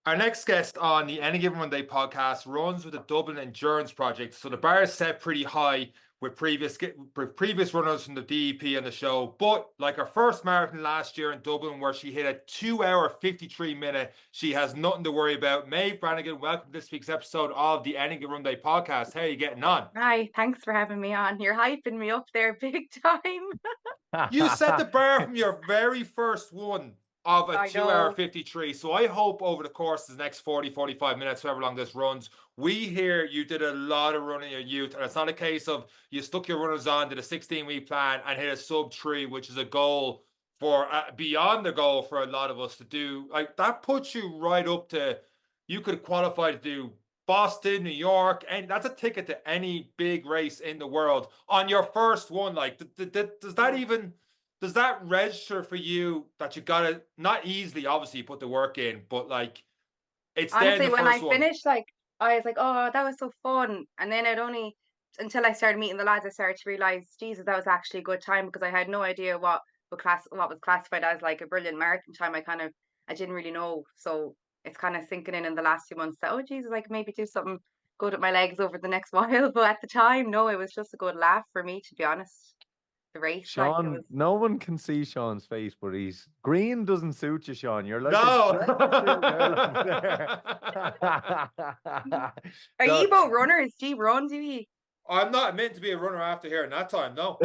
Our next guest on the Any Given Runday podcast runs with the Dublin Endurance Project. So the bar is set pretty high with previous runners from the DEP on the show. But like her first marathon last year in Dublin, where she hit a 2 hour 53 minute, she has nothing to worry about. Maebh Brannigan, welcome to this week's episode of the Any Given Runday podcast. How are you getting on? Hi, thanks for having me on. You're hyping me up there big time. You set the bar from your very first one of a I 2 hour know. 53. So I hope over the course of the next 40, 45 minutes, however long this runs, we hear you did a lot of running in your youth. And it's not a case of you stuck your runners on, did a 16-week plan and hit a sub 3, which is a goal for beyond the goal for a lot of us to do. Like that puts you right up to, you could qualify to do Boston, New York, and that's a ticket to any big race in the world on your first one. Like, does that even does that register for you that you got to not easily? Obviously, you put the work in, but like it's then Honestly, the when I first one. finished, I was like, oh, that was so fun. And then until I started meeting the lads, I started to realize, Jesus, that was actually a good time because I had no idea what was classified as like a brilliant marathon time. I didn't really know. So it's kind of sinking in the last few months that, oh, Jesus, I could maybe do something good with my legs over the next while. But at the time, no, it was just a good laugh for me, to be honest. The race, like it Sean, was. no one can see Sean's face, but he's green doesn't suit you, Sean. You're like a No. Dracula out there. Are you So, both runners? Do you run? Do you? I'm not meant to be a runner after hearing that time. No.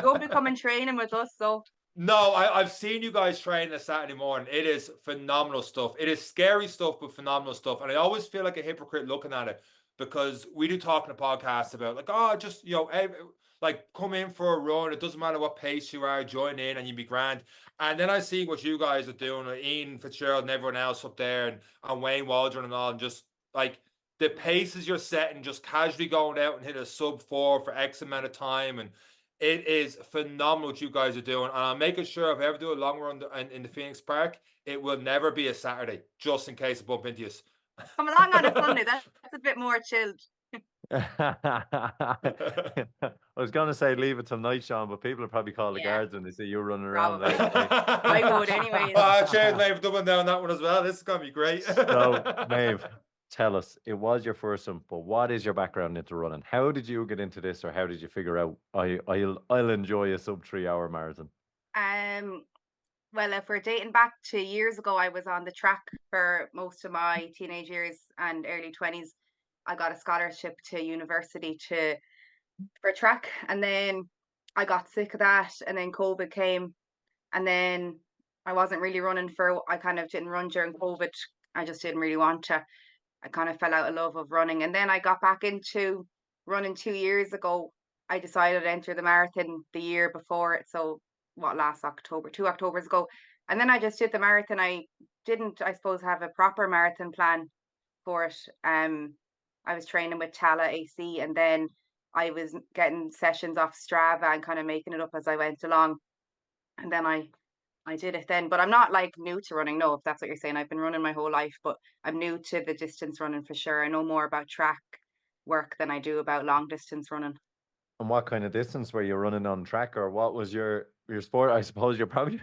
Don't be coming training with us, so No, I've seen you guys train this Saturday morning. It is phenomenal stuff. It is scary stuff, but phenomenal stuff. And I always feel like a hypocrite looking at it because we do talk in the podcast about like, oh, just like come in for a run. It doesn't matter what pace you are, join in and you be grand. And then I see what you guys are doing, like Ian Fitzgerald and everyone else up there, and Wayne Waldron and all, and just like the paces you're setting, just casually going out and hit a sub 4 for X amount of time, and it is phenomenal what you guys are doing, and I'm making sure if I ever do a long run in the Phoenix Park, it will never be a Saturday, just in case I bump into you. come along on a Sunday. That's a bit more chilled. I was going to say leave it till night, Sean, but people will probably call the Yeah, guards when they see you running around late probably. at night. I would anyways. Cheers, mate, for doubling down that one as well. This is gonna be great. So, Maeve, tell us, it was your first one, but what is your background into running? How did you get into this, or how did you figure out I'll enjoy a sub 3 hour marathon? Um, well, if we're dating back to years ago, I was on the track for most of my teenage years and early 20s. I got a scholarship to university to for track, and then I got sick of that, and then COVID came, and then I wasn't really running for. I kind of didn't run during COVID. I just didn't really want to. I kind of fell out of love of running. And then I got back into running 2 years ago. I decided to enter the marathon the year before it. So what last October, 2 Octobers ago. And then I just did the marathon. I didn't, I suppose, have a proper marathon plan for it. I was training with Tala AC, and then I was getting sessions off Strava and kind of making it up as I went along. And then I did it then, but I'm not like new to running. No, if that's what you're saying, I've been running my whole life, but I'm new to the distance running for sure. I know more about track work than I do about long distance running. And what kind of distance were you running on track, or what was your sport? I suppose you're probably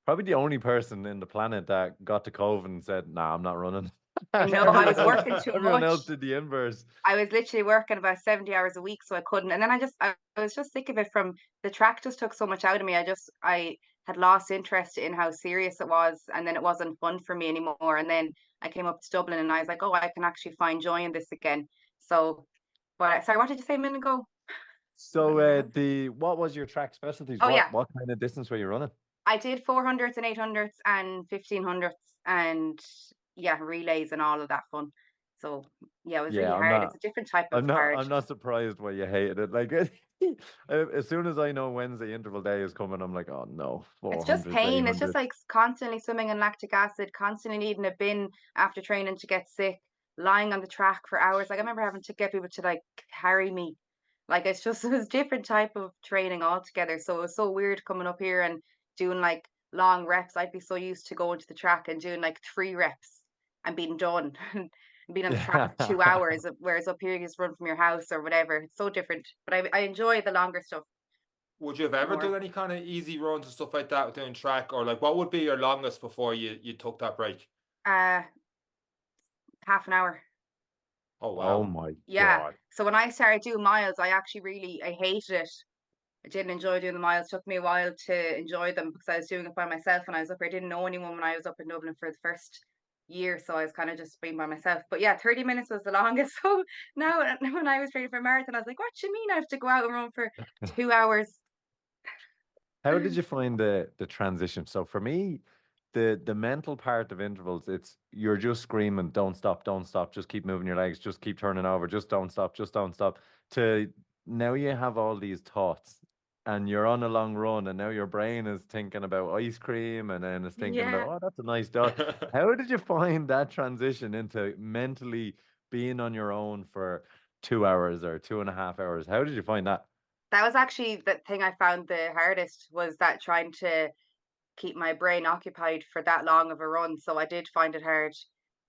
probably the only person in the planet that got to Cove and said, "Nah, I'm not running." I know I was working too Everyone much. else did the inverse. I was literally working about 70 hours a week, so I couldn't. And then I was just sick of it from the track just took so much out of me. I had lost interest in how serious it was, and then it wasn't fun for me anymore. And then I came up to Dublin and I was like, oh, I can actually find joy in this again. So, but sorry, what did you say a minute ago? So, the what was your track specialties? Oh What yeah, what kind of distance were you running? I did 400s and 800s and 1500s and yeah, relays and all of that fun. So yeah, it was really Yeah, I'm hard. It's not. a different type of I'm not. hard. I'm not surprised why you hated it. Like, as soon as I know Wednesday interval day is coming, I'm like, oh no, It's just 400s, pain. It's just 800s. like constantly swimming in lactic acid, constantly needing a bin after training to get sick, lying on the track for hours. Like I remember having to get people to like carry me. Like it's just it was different type of training altogether. So it was so weird coming up here and doing like long reps. I'd be so used to going to the track and doing like 3 reps and being done and being on the track for 2 hours. Whereas up here you just run from your house or whatever. It's so different. But I enjoy the longer stuff. Would you have ever done more. any kind of easy runs and stuff like that with doing track, or like what would be your longest before you took that break? Uh, half an hour. Oh Oh wow. my Yeah. God. So when I started doing miles, I actually really I hated it. I didn't enjoy doing the miles. Took me a while to enjoy them because I was doing it by myself when I was up here. I didn't know anyone when I was up in Dublin for the first year, so I was kind of just being by myself. But yeah, 30 minutes was the longest. So now when I was training for a marathon, I was like, what do you mean I have to go out and run for 2 hours? How did you find the transition? So for me, the mental part of intervals, it's you're just screaming, don't stop, just keep moving your legs, just keep turning over, just don't stop. To now you have all these thoughts and you're on a long run and now your brain is thinking about ice cream and then it's thinking about, Yeah. oh, that's a nice dog. How did you find that transition into mentally being on your own for 2 hours or 2.5 hours? How did you find that? That was actually the thing I found the hardest was that trying to keep my brain occupied for that long of a run. So I did find it hard.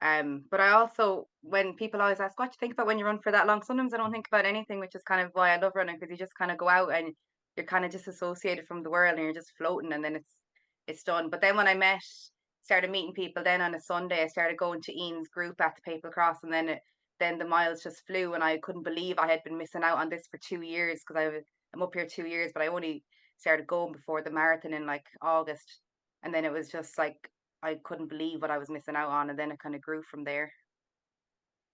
But I also, when people always ask, what do you think about when you run for that long? Sometimes I don't think about anything, which is kind of why I love running because you just kind of go out and you're kind of disassociated from the world and you're just floating and then it's done. But then when I started meeting people then on a Sunday, I started going to Ian's group at the Papal Cross and then the miles just flew and I couldn't believe I had been missing out on this for 2 years because I'm up here 2 years, but I only started going before the marathon in like August. And then it was just like I couldn't believe what I was missing out on, and then it kind of grew from there.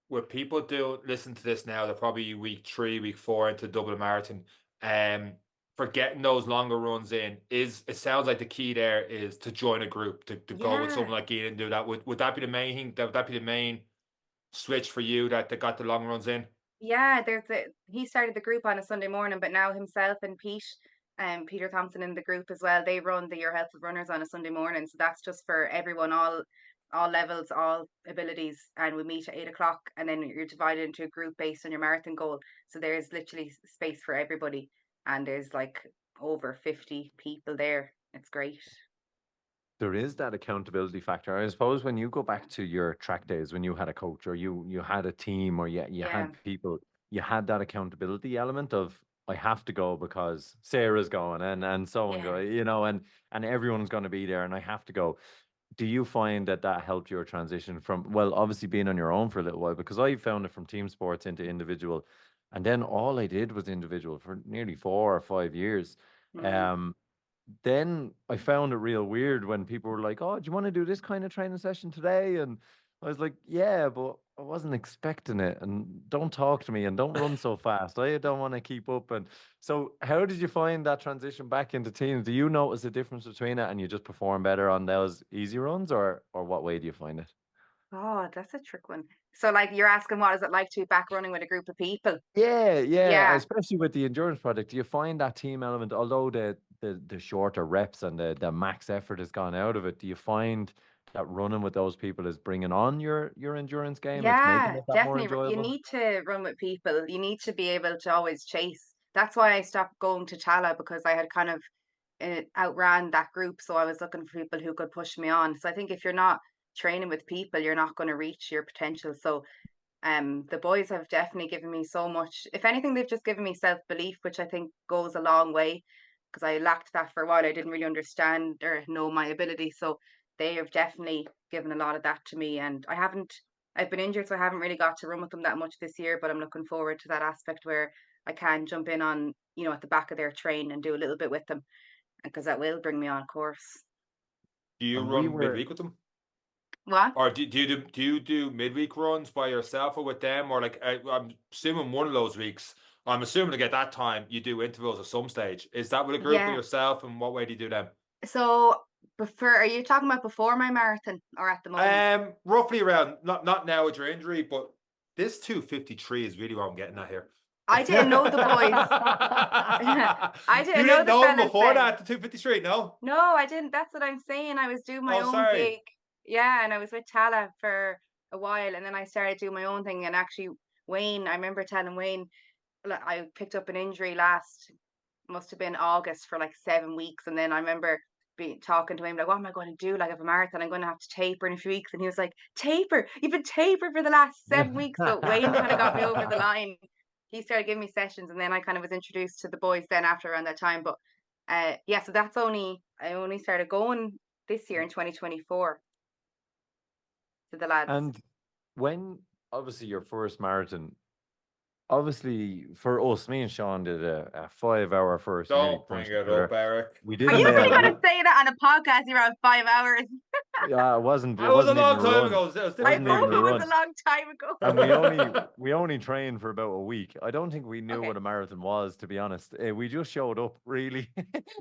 What people do listen to this now, they're probably week 3, week 4 into Dublin Marathon. Um, for getting those longer runs in, is it sounds like the key there is to join a group, to go with Yeah, someone like Ian and do that. Would that be the main thing? Would that be the main switch for you that got the long runs in? yeah. He started the group on a Sunday morning, but now himself and Peter Thompson in the group as well. They run the Your Health of Runners on a Sunday morning, so that's just for everyone, all levels, all abilities, and we meet at 8 o'clock, and then you're divided into a group based on your marathon goal. So there's literally space for everybody, and there's like over 50 people there. It's great. There is that accountability factor. I suppose when you go back to your track days, when you had a coach or you had a team or you Yeah, had people, you had that accountability element of I have to go because Sarah's going and so and go, yeah. and everyone's going to be there and I have to go. Do you find that that helped your transition from, well, obviously being on your own for a little while, because I found it from team sports into individual, and then all I did was individual for nearly 4 or 5 years. Mm. Um, then I found it real weird when people were like, "Oh, do you want to do this kind of training session today?" And I was like, "Yeah, but I wasn't expecting it. And don't talk to me and don't run so fast. I don't want to keep up." And so, how did you find that transition back into teams? Do you notice a difference between it, and you just perform better on those easy runs, or what way do you find it? Oh, that's a trick one. So, like, you're asking what is it like to be back running with a group of people? Yeah, yeah, Yeah, especially with the endurance project, do you find that team element, although the shorter reps and the max effort has gone out of it, do you find that running with those people is bringing on your endurance game? It's making yeah, it that more definitely. You enjoyable? need to run with people. You need to be able to always chase. That's why I stopped going to Tala because I had kind of outran that group. So I was looking for people who could push me on. So I think if you're not training with people, you're not going to reach your potential. So the boys have definitely given me so much. If anything, they've just given me self-belief, which I think goes a long way because I lacked that for a while. I didn't really understand or know my ability. So they have definitely given a lot of that to me. And I've been injured, so I haven't really got to run with them that much this year, but I'm looking forward to that aspect where I can jump in on, at the back of their train and do a little bit with them because that will bring me on course. Do you And we run were midweek with them? What? Or do you do midweek runs by yourself or with them? Or like I'm assuming one of those weeks, I'm assuming like at that time you do intervals at some stage. Is that with a group or Yeah. yourself? And what way do you do them? So before, are you talking about before my marathon or at the moment? Roughly around not now with your injury, but this 2:53 is really what I'm getting at here. I didn't know the boys. I You didn't know didn't the know them fellas before then. that, the 2:53, no? No, I didn't. That's what I'm saying. I was doing my Oh, own sorry. gig. Yeah, and I was with Tala for a while, and then I started doing my own thing. And actually, Wayne, I remember telling Wayne, I picked up an injury last, must have been August for like 7 weeks, and then I remember talking to him like, "What am I going to do? Like, I have a marathon. I'm going to have to taper in a few weeks." And he was like, "Taper? You've been tapered for the last 7 weeks." So Wayne kind of got me over the line. He started giving me sessions, and then I kind of was introduced to the boys then after around that time. But Yeah, so I only started going this year in 2024 to the lads. And when obviously your first marathon, obviously for us, me and Sean did a 5 hour first, nearly Don't bring punched it each other. up, Eric. We Are didn't. you really going to say that on a podcast? You're on 5 hours. Yeah, it wasn't. It That was a wasn't even long a time run. ago. It was It I wasn't even hope a it was run. a long time ago. And we only trained for about a week. I don't think we knew Okay. what a marathon was, to be honest. We just showed up, really.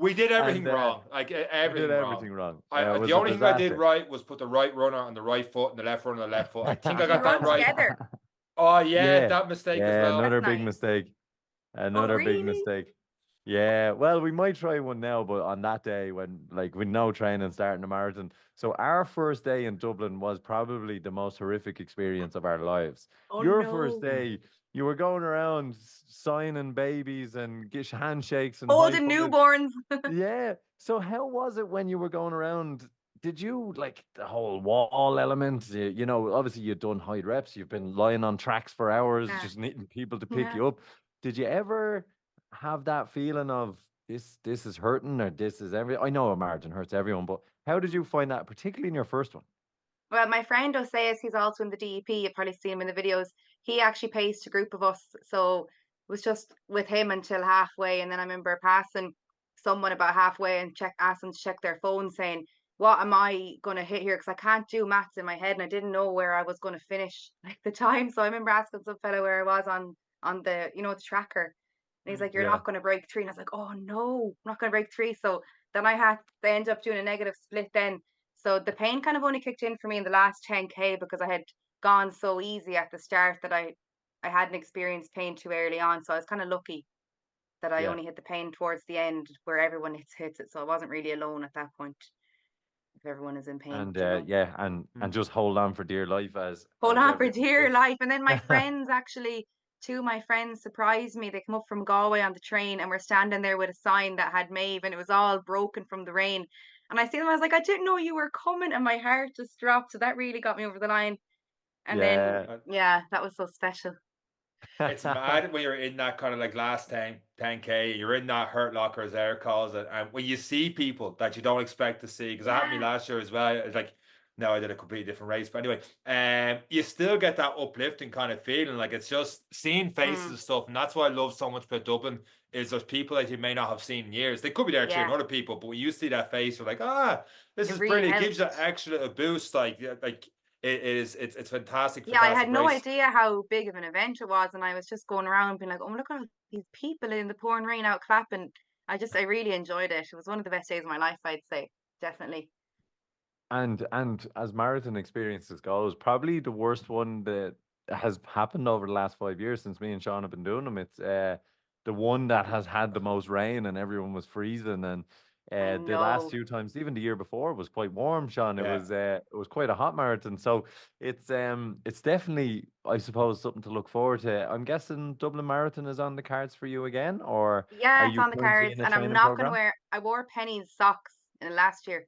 We did everything And wrong. Like we did everything wrong. everything wrong. It The was a only thing I did disaster. right was put the right runner on the right foot and the left runner on the left foot. I think I Did you got that run right. together? Oh yeah, Yeah, that mistake as yeah, well. another That's big nice. mistake. Oh, Another big really? mistake. Yeah, well, we might try one now, but on that day when like with no training starting a marathon. So our first day in Dublin was probably the most horrific experience of our lives. Oh, Your first no. day, you were going around signing babies and handshakes and high Holding fives. newborns. Yeah. So how was it when you were going around? Did you like the whole wall element? You know, obviously you've done high reps, you've been lying on tracks for hours, Yeah. just needing people to pick Yeah. you up. Did you ever have that feeling of this is hurting or this is every? I know a marathon hurts everyone, but how did you find that, particularly in your first one? Well, my friend Oseas, he's also in the DEP. You've probably seen him in the videos. He actually paced a group of us. So it was just with him until halfway. And then I remember passing someone about halfway and asked them to check their phone saying, what am I going to hit here? Because I can't do maths in my head and I didn't know where I was going to finish like the time. So I remember asking some fellow where I was on the, the tracker. And he's like, you're Yeah. not going to break 3. And I was like, oh no, I'm not going to break 3. So then they ended up doing a negative split then. So the pain kind of only kicked in for me in the last 10K because I had gone so easy at the start that I hadn't experienced pain too early on. So I was kind of lucky that I Yeah. only hit the pain towards the end where everyone hits it. So I wasn't really alone at that point if everyone is in pain, And you know. yeah, and just hold on for dear life Hold as on for everyone dear does. life. And then my friends actually, two of my friends surprised me. They come up from Galway on the train and we're standing there with a sign that had Maebh and it was all broken from the rain. And I see them, I was like, I didn't know you were coming, and my heart just dropped. So that really got me over the line. And then, Yeah. yeah, that was so special. It's mad when you're in that kind of like last 10K, you're in that hurt locker, as Eric calls it. And when you see people that you don't expect to see, because that happened to me Yeah. last year as well. It's like, no, I did a completely different race. But anyway, you still get that uplifting kind of feeling. Like it's just seeing faces Mm, and stuff. And that's what I love so much about Dublin is there's people that you may not have seen in years. They could be there cheering yeah, other people, but when you see that face, you're like, this it is really brilliant. It helped. gives you an extra little boost. Like it's fantastic, Yeah, I had fantastic no race. idea how big of an event it was. And I was just going around being like, oh, look at all these people in the pouring rain out clapping. I really enjoyed it. It was one of the best days of my life, I'd say. Definitely. And as marathon experiences goes, probably the worst one that has happened over the last 5 years since me and Sean have been doing them. It's the one that has had the most rain and everyone was freezing. And I the last know. few times, even the year before, was quite warm, Sean. Yeah. It was quite a hot marathon. So it's definitely, I suppose, something to look forward to. I'm guessing Dublin Marathon is on the cards for you again, or are Yeah, it's you on the currently cards. in a And I'm training not going to program? I wore Penny's socks in last year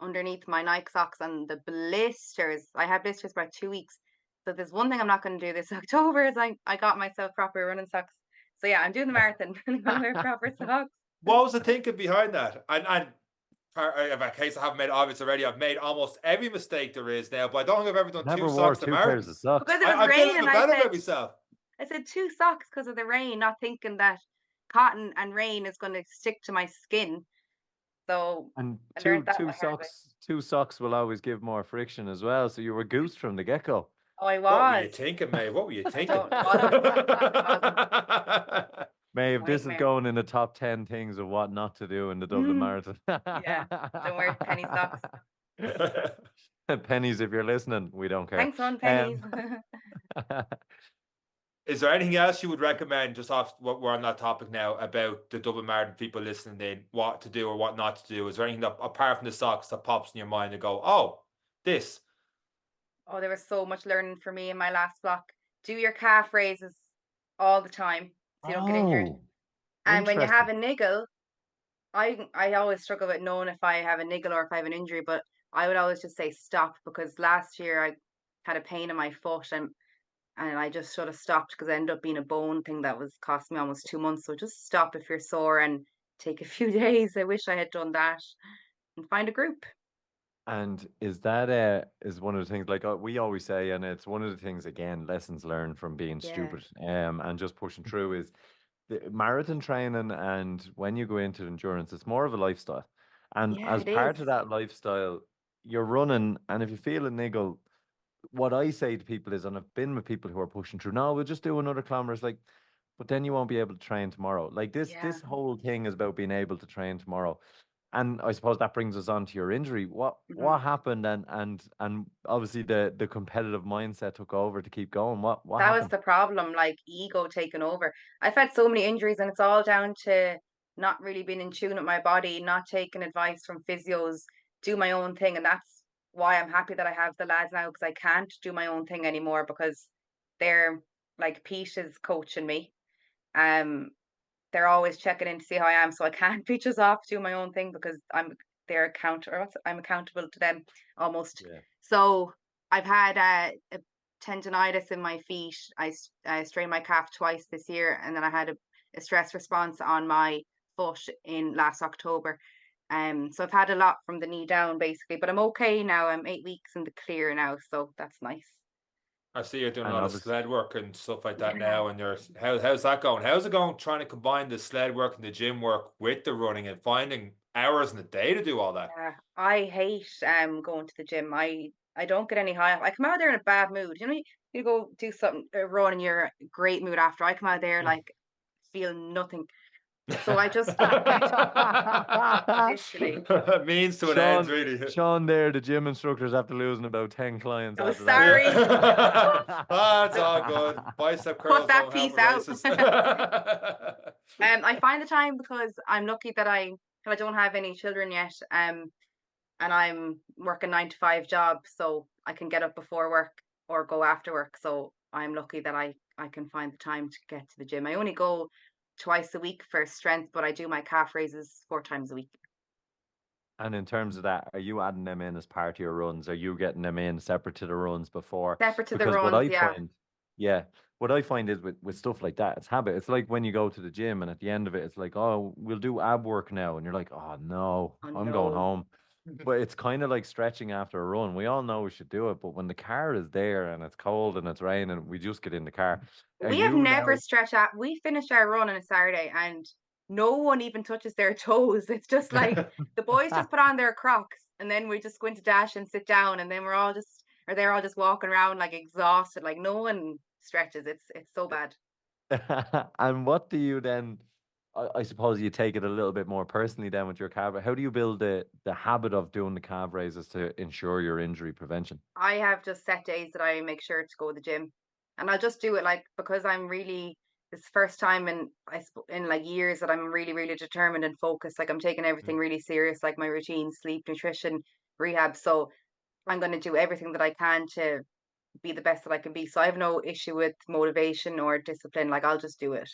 underneath my Nike socks and the blisters. I had blisters for about 2 weeks. So there's one thing I'm not going to do this October is I got myself proper running socks. So yeah, I'm doing the marathon. I'm going to wear proper socks. What was the thinking behind that? And in case I haven't made it obvious already, I've made almost every mistake there is now, but I don't think I've ever done two Never wore socks to two pairs marathon. of socks. Because it was I feel a rain little and bit better about myself. I said 2 socks because of the rain, not thinking that cotton and rain is going to stick to my skin. So And I learned that two the hard way. socks will always give more friction as well. So you were goose from the get-go. Oh, I What were you was. thinking, mate? What were you I thinking? don't. It wasn't. It wasn't. Maeve, this is Nightmare. going in the top 10 things of what not to do in the Dublin Mm, Marathon. yeah. Don't wear penny socks. Pennies, if you're listening, we don't care. Thanks, on pennies. Is there anything else you would recommend, just off what we're on that topic now, about the Dublin Marathon, people listening in, what to do or what not to do? Is there anything that, apart from the socks, that pops in your mind and go, oh, this? Oh, there was so much learning for me in my last block. Do your calf raises all the time so you don't get injured. Oh, And when you have interesting. a niggle, I always struggle with knowing if I have a niggle or if I have an injury, but I would always just say stop because last year I had a pain in my foot and I just should have stopped because it ended up being a bone thing that was cost me almost 2 months. So just stop if you're sore and take a few days. I wish I had done that and find a group. And is that is one of the things like we always say, and it's one of the things again, lessons learned from being Yeah. stupid, and just pushing through is the marathon training, and when you go into endurance, it's more of a lifestyle. And Yeah, as it is. part of that lifestyle, you're running, and if you feel a niggle, what I say to people is, and I've been with people who are pushing through, no, we'll just do another kilometer. It's like, but then you won't be able to train tomorrow. Like this, Yeah. this whole thing is about being able to train tomorrow. And I suppose that brings us on to your injury. What Mhm. happened? And obviously the competitive mindset took over to keep going. What That was happened? the problem, like ego taking over. I've had so many injuries, and it's all down to not really being in tune with my body, not taking advice from physios, do my own thing. And that's why I'm happy that I have the lads now, because I can't do my own thing anymore because they're like Pete is coaching me. Um, they're always checking in to see how I am, so I can't be just off do my own thing because I'm accountable to them almost. Yeah. So I've had a tendonitis in my feet. I strained my calf twice this year, and then I had a stress response on my foot in last October. So I've had a lot from the knee down basically, but I'm okay now. I'm 8 weeks in the clear now, so that's nice. I see you're doing a And lot of obviously, sled work and stuff like that Yeah. now, and how's that going? How's it going trying to combine the sled work and the gym work with the running and finding hours in the day to do all that? Yeah, I hate going to the gym. I don't get any high. I come out there in a bad mood. You know, you go do something, run, and you're a great mood after. I come out there like feel nothing. So I just literally. Means to an end, Sean, really. Sean, there, the gym instructors after losing about 10 clients Oh, after that. sorry. Ah, it's all good. Bicep Cut curls that don't help piece with out. races. I find the time because I'm lucky that I don't have any children yet. And I'm working 9 to 5 job, so I can get up before work or go after work. So I'm lucky that I can find the time to get to the gym. I only go twice a week for strength, but I do my calf raises 4 times a week. And in terms of that, are you adding them in as part of your runs? Are you getting them in separate to the runs before? Separate to the Because what runs, I yeah. find, yeah, what I find is with stuff like that, it's habit. It's like when you go to the gym and at the end of it, it's like, oh, we'll do ab work now. And you're like, oh, no, Oh I'm going no. home. But it's kind of like stretching after a run. We all know we should do it. But when the car is there and it's cold and it's raining, we just get in the car. Are We have you never now? stretched out. We finish our run on a Saturday and no one even touches their toes. It's just like the boys just put on their Crocs and then we just go into dash and sit down and then they're all just walking around like exhausted. Like no one stretches. It's so bad. And what do you then? I suppose you take it a little bit more personally then with your calf. How do you build the habit of doing the calf raises to ensure your injury prevention? I have just set days that I make sure to go to the gym, and I'll just do it like because I'm really this first time in like years that I'm really really determined and focused. Like I'm taking everything Mm. really serious, like my routine, sleep, nutrition, rehab. So I'm going to do everything that I can to be the best that I can be. So I have no issue with motivation or discipline. Like I'll just do it.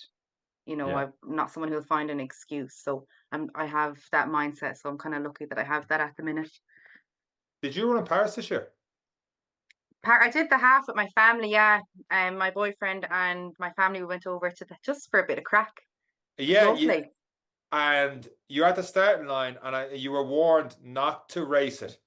You know, Yeah. I'm not someone who'll find an excuse. So I have that mindset. So I'm kind of lucky that I have that at the minute. Did you run in Paris this year? I did the half with my family, yeah. My boyfriend and my family, we went over to just for a bit of crack. It was Yeah, lovely. and you're at the starting line, and you were warned not to race it.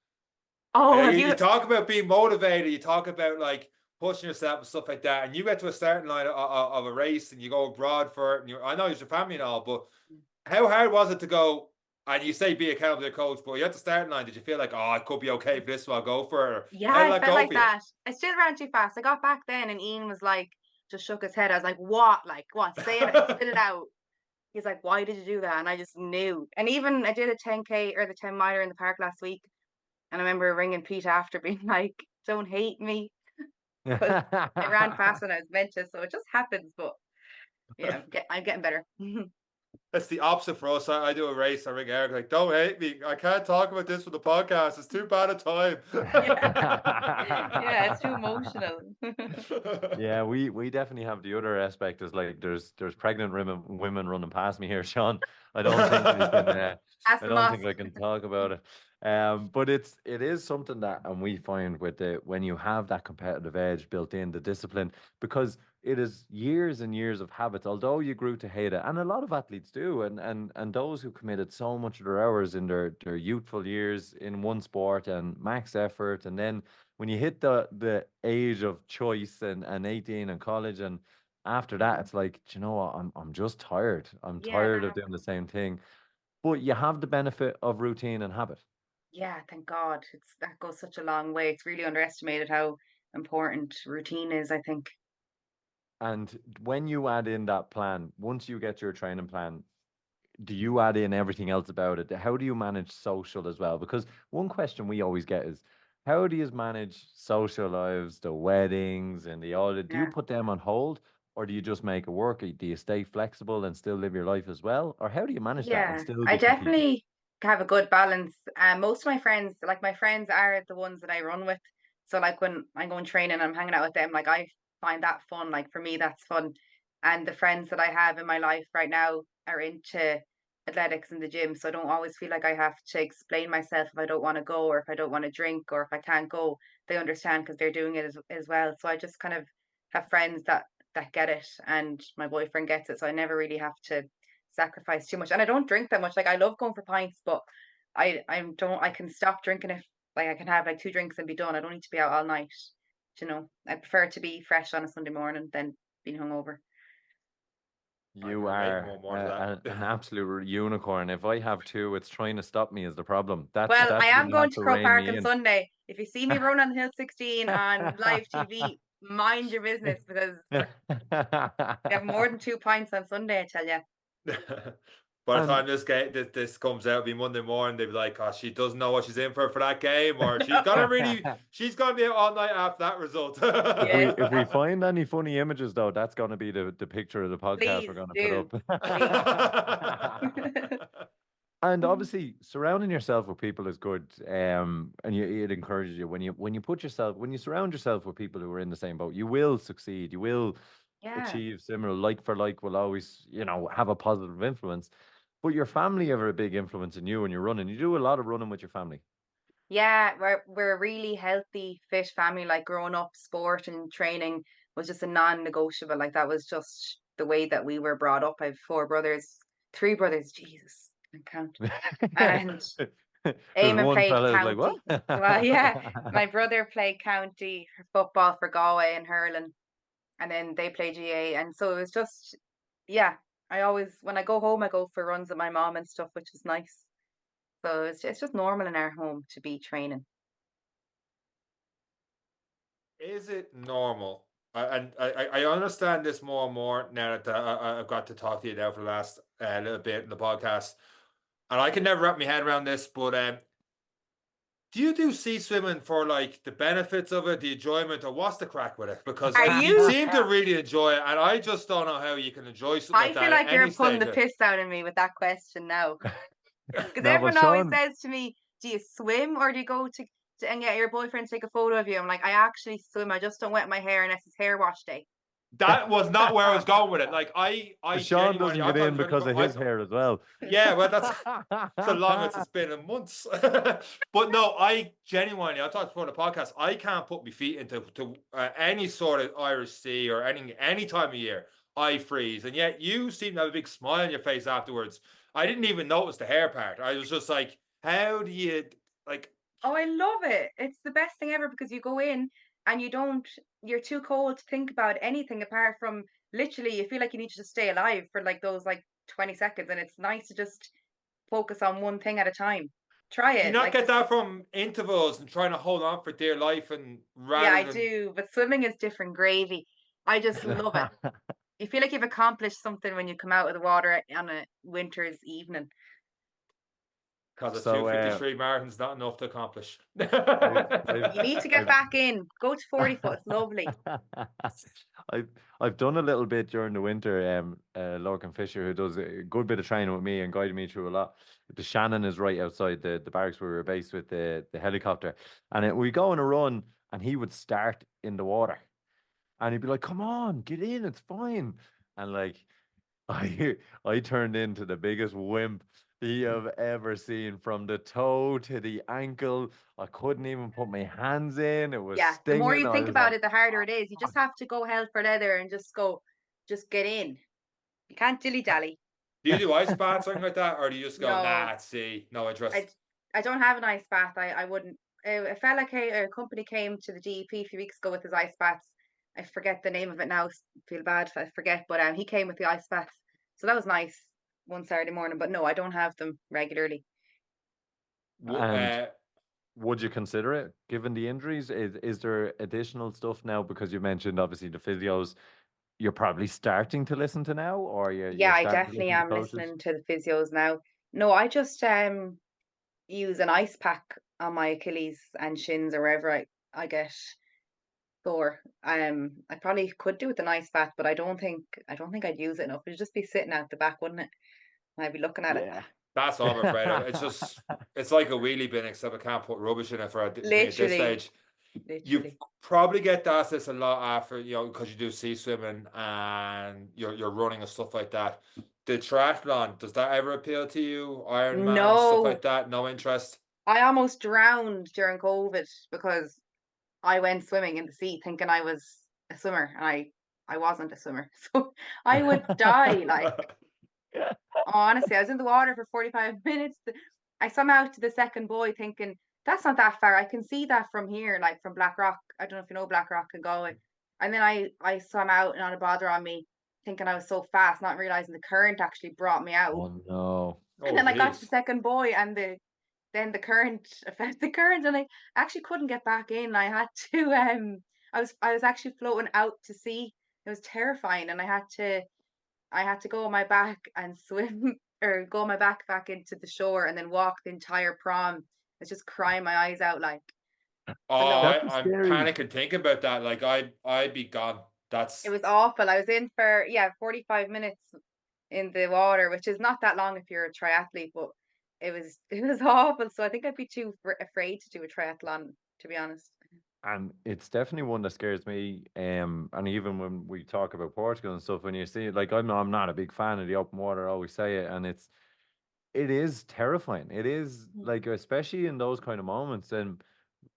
Oh, have You you? talk about being motivated. You talk about like pushing yourself and stuff like that, and you get to a starting line of a race, and you go abroad for it. And I know it's your family and all, but how hard was it to go? And you say be accountable to your coach, but you at the starting line. Did you feel like, oh, I could be okay for this, so I'll go for it? Or Yeah, how did I that felt go like for you? that. I still ran too fast. I got back then, and Ian was like, just shook his head. I was like, what? Like, what? Say it, spit it out. He's like, why did you do that? And I just knew. And even I did a 10K or the 10 miler in the park last week, and I remember ringing Pete after being like, don't hate me because I ran fast when I was meant to, so it just happens. But yeah, I'm getting better. It's the opposite for us. I do a race. I ring Eric like, don't hate me. I can't talk about this for the podcast. It's too bad a time. Yeah, it's too emotional. Yeah, we definitely have the other aspect is like there's pregnant women running past me here, Sean. I don't think we can Ask I the don't boss. think I can talk about it. But it is something that, and we find with when you have that competitive edge built in, the discipline, because it is years and years of habits. Although you grew to hate it, and a lot of athletes do, and those who committed so much of their hours in their youthful years in one sport and max effort, and then when you hit the age of choice and 18 and college, and after that, it's like, do you know what? I'm just tired. I'm Yeah, tired that of doing the happens. same thing. But you have the benefit of routine and habit. Yeah, thank God. That goes such a long way. It's really underestimated how important routine is, I think. And when you add in that plan, once you get your training plan, do you add in everything else about it? How do you manage social as well? Because one question we always get is, how do you manage social lives, the weddings and the all? Do you Yeah. put them on hold, or do you just make it work? Do you stay flexible and still live your life as well? Or how do you manage that and Yeah, still I be competing? definitely have a good balance. Most of my friends, like my friends are the ones that I run with. So like when I'm going training, I'm hanging out with them, like I find that fun. Like for me, that's fun. And the friends that I have in my life right now are into athletics in the gym. So I don't always feel like I have to explain myself if I don't want to go or if I don't want to drink or if I can't go. They understand because they're doing it as well. So I just kind of have friends that get it and my boyfriend gets it. So I never really have to sacrifice too much. And I don't drink that much. Like I love going for pints, but I don't I can stop drinking if like I can have like two drinks and be done. I don't need to be out all night. You know, I prefer to be fresh on a Sunday morning than being hungover. I You can relate are more and more to an that. absolute unicorn. If I have two, it's trying to stop me is the problem. That's Well, I that's am when you going have to to Crow rein Park me on in. Sunday. If you see me run on Hill 16 on live TV, mind your business because you have more than two pints on Sunday, I tell you. By the And time this comes out, it'll be Monday morning. They'll be like, "Oh, she doesn't know what she's in for that game, or she's gonna be out all night after that result." if we find any funny images though, that's gonna be the picture of the podcast we're Please gonna put do. Please. up. And obviously, surrounding yourself with people is good. And it encourages you when you surround yourself with people who are in the same boat, you will succeed. You will Yeah. achieve similar. Like for like will always, have a positive influence. But your family have a big influence in you when you're running. You do a lot of running with your family. Yeah, we're a really healthy, fit family. Like growing up, sport and training was just a non-negotiable. Like that was just the way that we were brought up. I have four brothers, three brothers, Jesus, I can't count. And There's Eamon one played fella who's like, county. Well, yeah, what? my brother played county football for Galway and hurling, and then they play GA. And so it was just, yeah, I always, when I go home, I go for runs with my mom and stuff, which is nice. So it's just normal in our home to be training. Is it normal? And I understand this more and more now that I've got to talk to you now for the last little bit in the podcast, and I can never wrap my head around this. But do you do sea swimming for like the benefits of it, the enjoyment, or what's the crack with it? Because Are like you you? seem to really enjoy it, and I just don't know how you can enjoy something I like feel that at like any you're pulling stage the of it. piss out of me with that question now. Because No, well, everyone always Sean, says to me, "Do you swim or do you go to and get your boyfriend to take a photo of you?" I'm like, "I actually swim. I just don't wet my hair unless it's hair wash day." That was not where I was going with it. Like I Sean genuinely, doesn't I get thought it in was really because cool. of his hair as well. Yeah, well, that's the longest it's been in months. But no, I genuinely, I thought for the podcast, I can't put my feet into any sort of Irish Sea or any time of year. I freeze, and yet you seem to have a big smile on your face afterwards. I didn't even notice the hair part. I was just like, how do you like? Oh, I love it. It's the best thing ever because you go in and you're too cold to think about anything apart from literally you feel like you need to just stay alive for like those like 20 seconds and it's nice to just focus on one thing at a time. Try Do you it. not Like get just that from intervals and trying to hold on for dear life and yeah, rather I than do, but swimming is different gravy. I just love it. You feel like you've accomplished something when you come out of the water on a winter's evening. because a So 2:53 marathon's not enough to accomplish. I've I've You need to get I've back in. Go to 40 foot. It's lovely. I've I've done a little bit during the winter. Lorcan Fisher, who does a good bit of training with me and guided me through a lot. The Shannon is right outside the barracks where we were based with the helicopter, and we go on a run, and he would start in the water, and he'd be like, "Come on, get in, it's fine," and like I I turned into the biggest wimp. you have ever seen, from the toe to the ankle. I couldn't even put my hands in. It was Yeah, the more stinging. you I think was about like, it, the harder it is. You just have to go hell for leather and just get in. You can't dilly dally. Do you do ice baths or anything like that, or do you just go, No, nah, see, no I interest? I don't have an ice bath. I wouldn't. A fella came, a company came to the DEP a few weeks ago with his ice baths. I forget the name of it now. Feel bad if I forget, but he came with the ice baths, so that was nice one Saturday morning. But no, I don't have them regularly. and would you consider it, given the injuries? Is there additional stuff now? Because you mentioned obviously the physios, you're probably starting to listen to now, or Yeah, you're I starting to definitely listen to am coaches? listening to the physios now. No, I just use an ice pack on my Achilles and shins or wherever I get sore. I probably could do with an ice bath, but I don't think I'd use it enough. It'd just be sitting out the back, wouldn't it? I'd be looking at it. Yeah. That's all I'm afraid of. It's just, it's like a wheelie bin, except I can't put rubbish in it for me at this Literally, stage. You literally. probably get asked this a lot after, because you do sea swimming and you're running and stuff like that. The triathlon, does that ever appeal to you? Ironman, stuff like No, that? No interest? I almost drowned during COVID because I went swimming in the sea thinking I was a swimmer, and I wasn't a swimmer. So I would die. Like, honestly, I was in the water for 45 minutes. I swam out to the second buoy thinking, that's not that far. I can see that from here, like from Blackrock. I don't know if you know Blackrock and Galway. And then I swam out, not a bother on me, thinking I was so fast, not realizing the current actually brought me out. Oh no. And Oh, then I got to the jeez. second buoy, and the current affected the current, and I actually couldn't get back in. I had to I was actually floating out to sea. It was terrifying, and I had to go on my back and swim or go on my back into the shore and then walk the entire prom. I was just crying my eyes out, like. But Oh, no, That's a I'm scary. panicking thinking about that. Like I'd be gone. it That's was awful. I was in for 45 minutes in the water, which is not that long if you're a triathlete, but it was awful. So I think I'd be too afraid to do a triathlon, to be honest. And it's definitely one that scares me. And even when we talk about Portugal and stuff, when you see, like, I'm not a big fan of the open water. I always say it, and it is terrifying. It is, like, especially in those kind of moments. And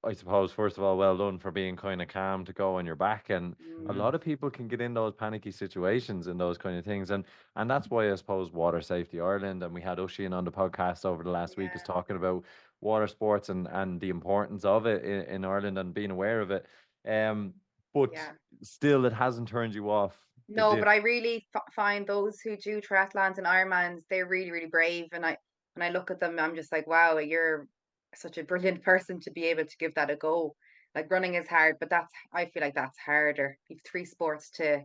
I suppose, first of all, well done for being kind of calm to go on your back. And a Mm, lot of people can get in those panicky situations and those kind of things. And that's why I suppose Water Safety Ireland, and we had Ushin on the podcast over the last week, is yeah, talking about water sports and the importance of it in Ireland and being aware of it. Um, but yeah. still, it hasn't turned you off. No, but I really find those who do triathlons and Ironmans, they're really, really brave. And when I look at them, I'm just like, wow, you're such a brilliant person to be able to give that a go. Like, running is hard, but I feel like that's harder. You've three sports to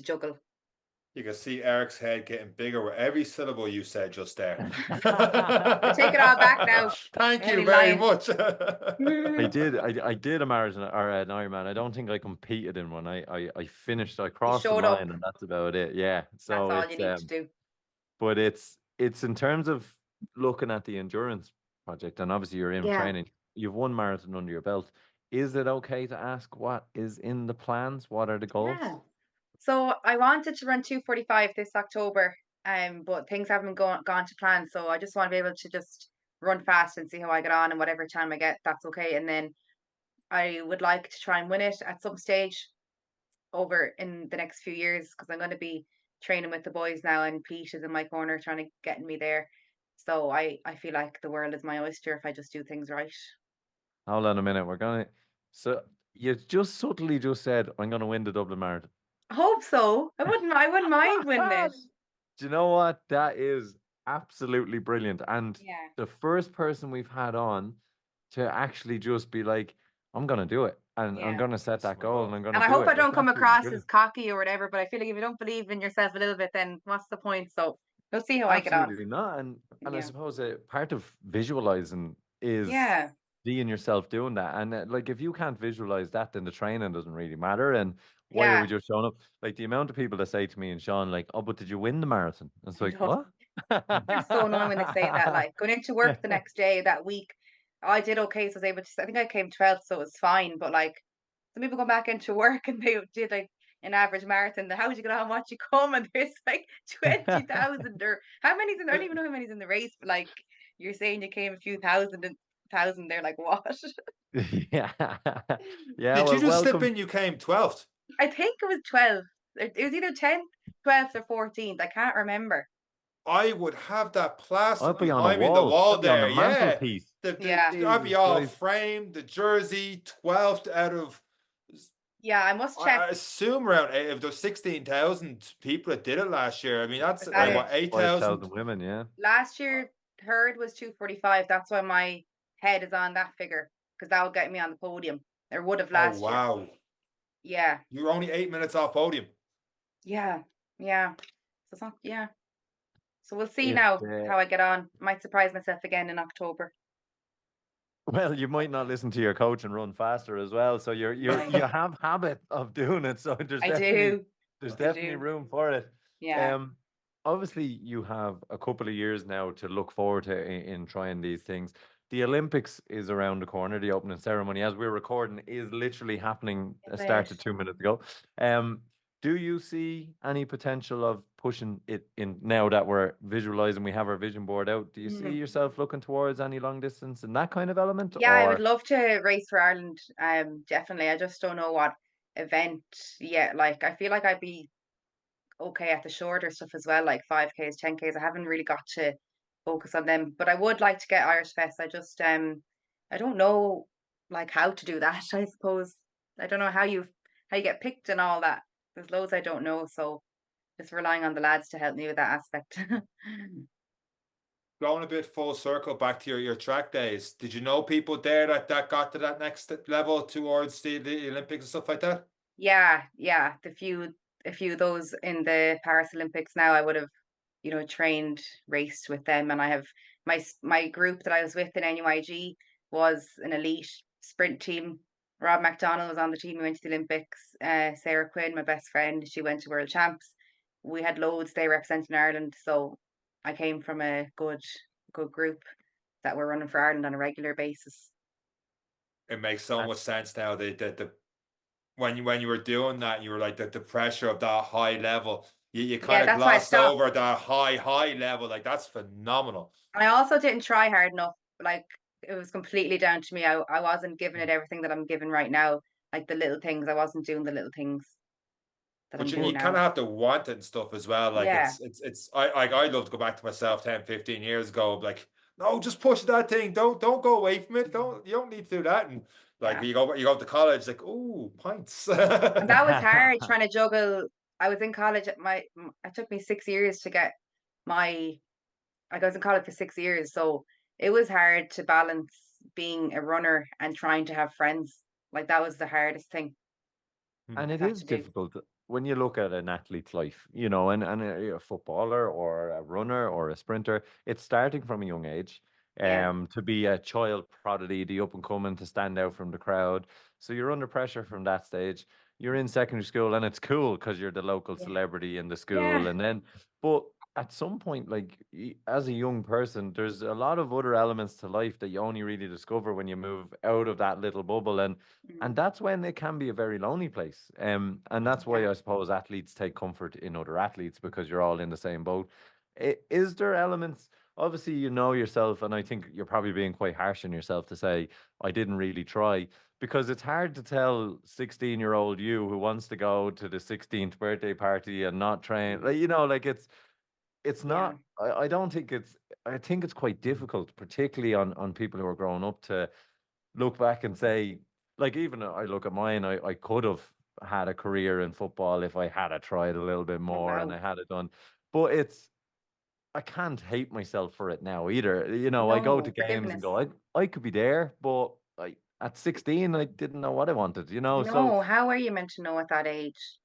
juggle. You can see Eric's head getting bigger with every syllable you said just there. I take it all back now. Thank I'm you only very lying. much. I did a marathon or an Ironman. I don't think I competed in one. I finished. I You crossed the showed up. line, and that's about it. Yeah. That's So all you need to do. but it's in terms of looking at the endurance project, and obviously you're in Yeah. training. You've one marathon under your belt. Is it okay to ask what is in the plans? What are the goals? Yeah. So I wanted to run 2:45 this October, but things haven't gone to plan. So I just want to be able to just run fast and see how I get on, and whatever time I get, that's okay. And then I would like to try and win it at some stage over in the next few years, because I'm going to be training with the boys now, and Pete is in my corner trying to get me there. So I feel like the world is my oyster if I just do things right. Hold on a minute. We're gonna. So you just subtly just said, "I'm gonna win the Dublin Marathon." I hope so. I wouldn't mind winning it. Do you know what? That is absolutely brilliant. And Yeah. the first person we've had on to actually just be like, I'm gonna do it. And I'm Yeah. gonna set That's that goal and phenomenal. I'm gonna And I do hope it. I It's don't come absolutely across as brilliant. cocky or whatever, but I feel like if you don't believe in yourself a little bit, then what's the point? So we'll see how I get on. Absolutely not. And I Yeah. suppose part of visualizing is Yeah. seeing yourself doing that. And like if you can't visualize that, then the training doesn't really matter. And why are we Yeah. just showing up? Like the amount of people that say to me and Sean, like, "Oh, but did you win the marathon?" It's I like, know. what? They're so annoying when they say that. Like, going into work the next day, that week, I did okay. So I was able to, I think I came 12th, so it was fine. But like, some people go back into work and they did like an average marathon. How would you get on? What you come? And there's like 20,000 or how many's in? I don't even know how many's in the race. But like you're saying, you came a few thousand. They're like what? Yeah. Yeah, Did you well, just slip welcome. in? You came 12th. I think it was 12. It was either 10th, 12th, or 14th. I can't remember. I would have that plaster I'll be on a behind me in the wall. wall I'll be on the there. Yeah. mantelpiece. Yeah. I'd be all Christ. framed, the jersey, 12th out of, Yeah, I must check. I assume around if there's 16,000 people that did it last year. I mean, that's That like is- what, 8,000? 5,000 women, yeah. Last year, third was 2:45. That's why my head is on that figure because that would get me on the podium. Or would have Oh, last year. wow. Yeah, You're only 8 minutes off podium. yeah, yeah. So it's not, yeah. So we'll see It, now uh, how I get on. Might surprise myself again in October. Well, you might not listen to your coach and run faster as well. So you have habit of doing it. So there's I definitely do. there's I definitely do. room for it. Yeah. Obviously you have a couple of years now to look forward to in trying these things. The Olympics is around the corner. The opening ceremony, as we're recording, is literally happening. Is Started it? 2 minutes ago. Do you see any potential of pushing it in now that we're visualizing, we have our vision board out? Do you see yourself looking towards any long distance and that kind of element? Yeah, I would Or love to race for Ireland. Definitely. I just don't know what event yet. Like I feel like I'd be okay at the shorter stuff as well, like 5Ks, 10Ks. I haven't really got to focus on them, but I would like to get Irish Fest. I don't know like how to do that, I suppose. I don't know how you get picked and all that. There's loads I don't know, so just relying on the lads to help me with that aspect. Going a bit full circle back to your track days. Did you know people there that got to that next level towards the Olympics and stuff like that? Yeah, yeah. A few of those in the Paris Olympics now I would have, trained, raced with them. And I have my group that I was with in NUIG was an elite sprint team. Rob MacDonald was on the team who went to the Olympics. Sarah Quinn, my best friend, she went to World Champs. We had loads they representing Ireland. So I came from a good group that were running for Ireland on a regular basis. It makes so much sense now that the when you were doing that, you were like the pressure of that high level. You kind Yeah, of that's why I glossed stopped. over that high level. Like that's phenomenal. I also didn't try hard enough. Like it was completely down to me. I wasn't giving it everything that I'm giving right now. Like the little things, I wasn't doing the little things that But I'm you doing kind of now. have to want it and stuff as well. Like Yeah, it's I'd love to go back to myself 10, 15 years ago. Like, no, just push that thing. Don't go away from it. You don't need to do that. And like yeah. you go to college, like, oh, pints. And that was hard trying to juggle. I was in college it took me 6 years to get my, like I was in college for 6 years. So it was hard to balance being a runner and trying to have friends. Like that was the hardest thing And I've it had is to do. difficult when you look at an athlete's life, and a footballer or a runner or a sprinter, it's starting from a young age. Yeah, To be a child prodigy, the up and coming, to stand out from the crowd. So you're under pressure from that stage. You're in secondary school and it's cool because you're the local yeah, celebrity in the school. yeah, But at some point, like as a young person, there's a lot of other elements to life that you only really discover when you move out of that little bubble. And mm, that's when it can be a very lonely place. And that's yeah. why I suppose athletes take comfort in other athletes because you're all in the same boat. Is there elements, obviously, you know yourself, and I think you're probably being quite harsh on yourself to say, I didn't really try, because it's hard to tell 16-year-old you who wants to go to the 16th birthday party and not train. Like it's Yeah. not, I don't think I think it's quite difficult, particularly on people who are growing up, to look back and say, like, even I look at mine, I could have had a career in football if I had a tried a little bit Oh, more and wow. I had it done. But I can't hate myself for it now either. I go to No, games and forgiveness. go, I could be there, but at 16, I didn't know what I wanted. So, No, how are you meant to know at that age?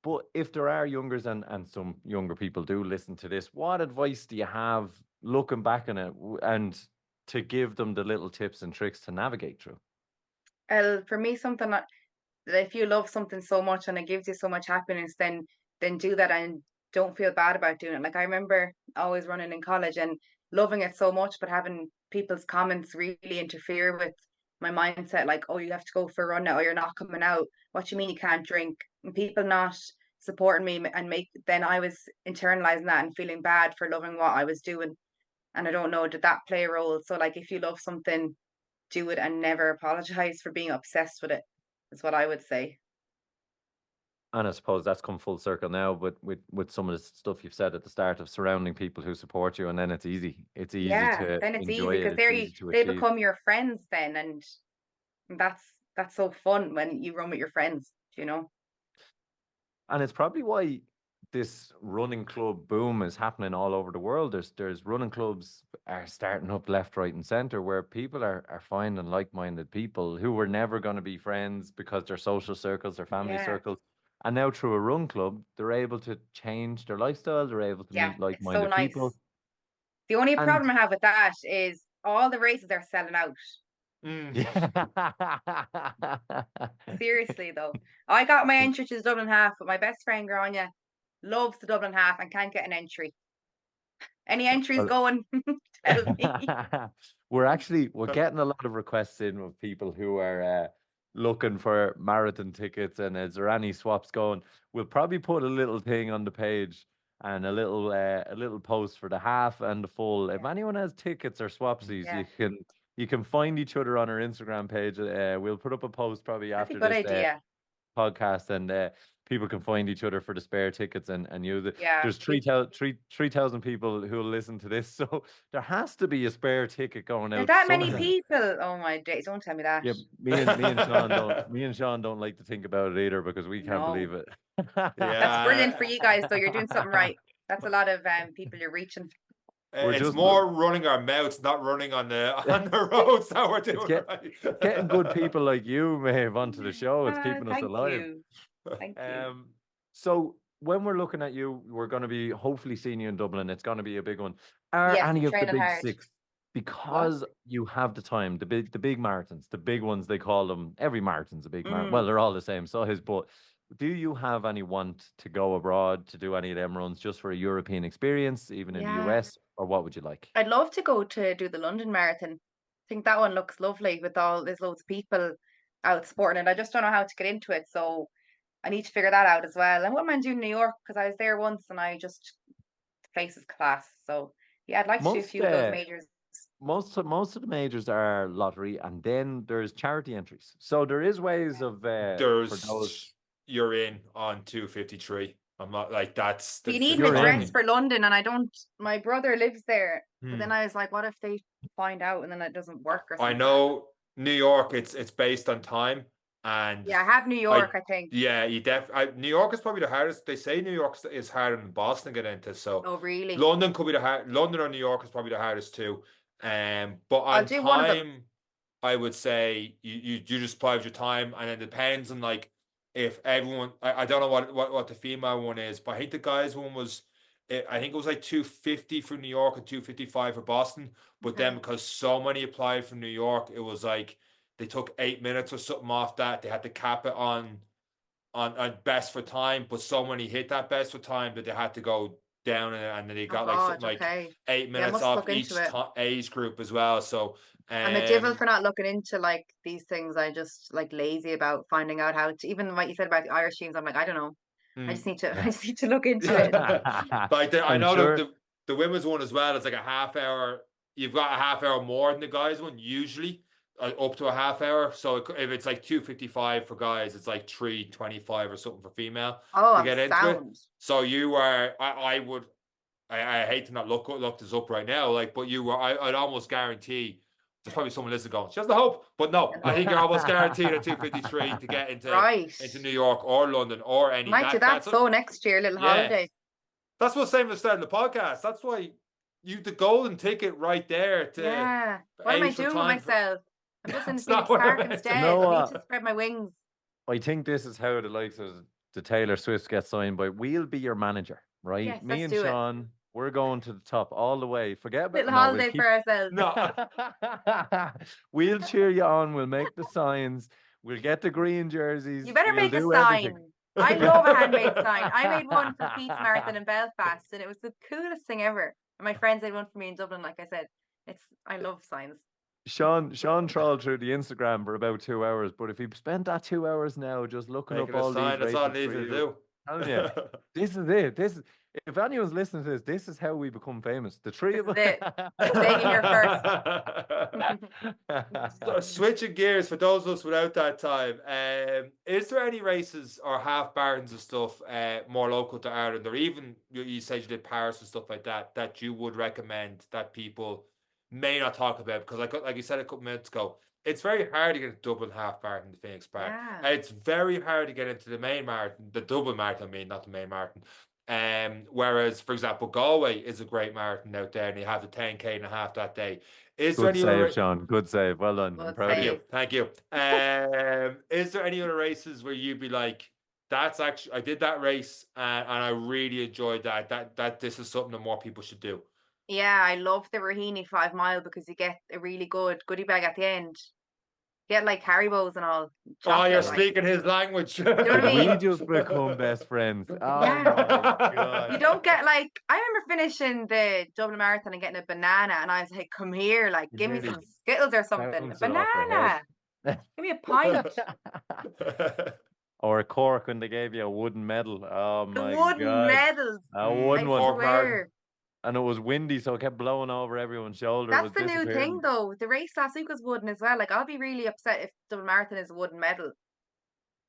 but if there are youngers and some younger people do listen to this, what advice do you have looking back on it and to give them the little tips and tricks to navigate through? For me, something that if you love something so much and it gives you so much happiness, then do that and don't feel bad about doing it. Like I remember always running in college and loving it so much, but having people's comments really interfere with my mindset, like, oh, you have to go for a run now, or you're not coming out. What do you mean you can't drink? And people not supporting me, and then I was internalizing that and feeling bad for loving what I was doing. And I don't know, did that play a role? So like, if you love something, do it and never apologize for being obsessed with it, is what I would say. And I suppose that's come full circle now, but with some of the stuff you've said at the start of surrounding people who support you, and then it's easy. It's easy Yeah, to then it's easy enjoy it. because It's easy to they achieve. become your friends then, and that's so fun when you run with your friends, you know. And it's probably why this running club boom is happening all over the world. There's running clubs are starting up left, right, and center where people are finding like-minded people who were never going to be friends because their social circles, their family Yeah, circles. And now through a run club, they're able to change their lifestyle, they're able to yeah, meet it's so like-minded nice. people. The only And problem I have with that is all the races are selling out. yeah. Seriously though, I got my entry to the Dublin half, but my best friend Grania loves the Dublin half and can't get an entry. Any entries Well, going? Tell me. we're getting a lot of requests in of people who are looking for marathon tickets, and is there any swaps going? We'll probably put a little thing on the page and a little post for the half and the full. If Yeah, anyone has tickets or swapsies, yeah, you can find each other on our Instagram page. We'll put up a post probably that'd be a after good this idea. podcast, and people can find each other for the spare tickets and use it. Yeah, There's 3,000 people who will listen to this, so there has to be a spare ticket going there are out that many somewhere. people. Oh my days! Don't tell me that. Yeah, me and Sean don't like to think about it either because we can't No, believe it. that's brilliant for Yeah. you guys. Though you're doing something right. That's a lot of people you're reaching. We're It's just more running our mouths, not running on the roads that we're it's doing right. getting good people like you, Maeve, onto the show. It's keeping us Thank alive. you, thank you. Um, so when we're looking at you, we're going to be hopefully seeing you in Dublin. It's going to be a big one. Are Yes, I'm any of the training big hard. six, What? because you have the time, the big marathons, the big ones they call them. Every marathon's a big marathon. Well, Mm, they're all the same size, but do you have any want to go abroad to do any of them runs just for a European experience, even in the yeah, US, or what would you like? I'd love to go to do the London Marathon. I think that one looks lovely with there's loads of people out sporting it. I just don't know how to get into it, so I need to figure that out as well. And what am I doing in New York? Because I was there once and the place is class. So yeah, I'd like to do a Most few of those majors. most of the majors are lottery, and then there's charity entries. So there is ways Yeah. of for those. You're in on 253. I'm not like that's But you the need an You're address in. for London, and I don't. My brother lives there, but then Hmm. I was like, what if they find out and then it doesn't work or I something? know New York. It's based on time, and Yeah, I have New I York, I think. yeah, New York is probably the hardest. They say New York is harder than Boston to get into. So Oh, really? London could be London or New York is probably the hardest too. But I'll on do one of them. time, I would say you just apply with your time, and it depends on like if everyone. I don't know what the female one is, but I think the guys one was. I think it was like 250 for New York and 255 for Boston. But then Okay. because so many applied from New York, it was like they took 8 minutes or something off that. They had to cap it on best for time, but so many hit that best for time that they had to go down, and then they Oh got like something God, like okay. eight Yeah, I minutes must off look into each it. age group as well. So I'm a devil um for not looking into like these things. I just like lazy about finding out how to. Even what you said about the Irish teams, I'm like, I don't know. I hmm. just need to. I just need to look into it. Like I I'm know sure. the women's one as well. It's like a half hour. You've got a half hour more than the guys one usually, up to a half hour. So if it's like 255 for guys, it's like 325 or something for female Oh, to I'm get into it. sound. So you are. I would. I hate to not look this up right now. Like, but you were. I'd almost guarantee. There's probably someone listening going, she has the hope. But no, I think you're almost guaranteed at 253 to get Right. into New York or London or any Might do that that's so next year, little yeah. holiday. That's what's saying at the start of the podcast. That's why you the golden ticket right there to Yeah. What am I age for doing with time for myself? I'm just in that's not Phoenix what I Park meant to instead. No, I need to spread my wings. I think this is how the likes of the Taylor Swift get signed by. We'll be your manager, right? Yes, Me let's and do it. Sean, we're going to the top all the way. Forget about Little no, we'll holiday keep for ourselves. No. we'll cheer you on, we'll make the signs, we'll get the green jerseys, You better we'll make a do sign. everything. I love a handmade sign. I made one for Peace Marathon in Belfast, and it was the coolest thing ever. And my friends made one for me in Dublin. Like I said, I love signs. Sean trolled through the Instagram for about 2 hours, but if he spent that 2 hours now just looking up Making a all these sign, that's all races it for needs to you, do. telling you, this is it. If anyone's listening to this is how we become famous. The three of us. Begging your first. So, switching gears for those of us without that time, is there any races or half marathons and stuff more local to Ireland, or even you said you did Paris and stuff like that, that you would recommend that people may not talk about? Because like you said a couple minutes ago, it's very hard to get a Dublin half marathon to Phoenix Park. Yeah. It's very hard to get into the main marathon, the Dublin marathon, I mean, not the main marathon. Whereas, for example, Galway is a great marathon out there, and you have the 10K and a half that day. Is there Good any save, other? Sean. Good save. Well done. I'm Good proud of save. you. Thank you. Is there any other races where you'd be like, that's actually, I did that race and I really enjoyed that. That this is something that more people should do. Yeah, I love the Raheny 5 mile because you get a really good goodie bag at the end. You get like Haribos and all. Oh, chocolate, you're like. speaking his language. You know what I mean? We just become best friends. Oh Yeah. my God. You don't get like, I remember finishing the Dublin Marathon and getting a banana, and I was like, come here, like, give me nearly some Skittles or something. A bounced it off her banana. head. Give me a pint. Or a Cork when they gave you a wooden medal. Oh The my wooden God. medals. A wooden I one. Cork Marathon. swear. And it was windy, so it kept blowing over everyone's shoulder. It That's was the new disappearing. thing, though. The race last week was wooden as well. Like, I'll be really upset if Dublin Marathon is a wooden medal.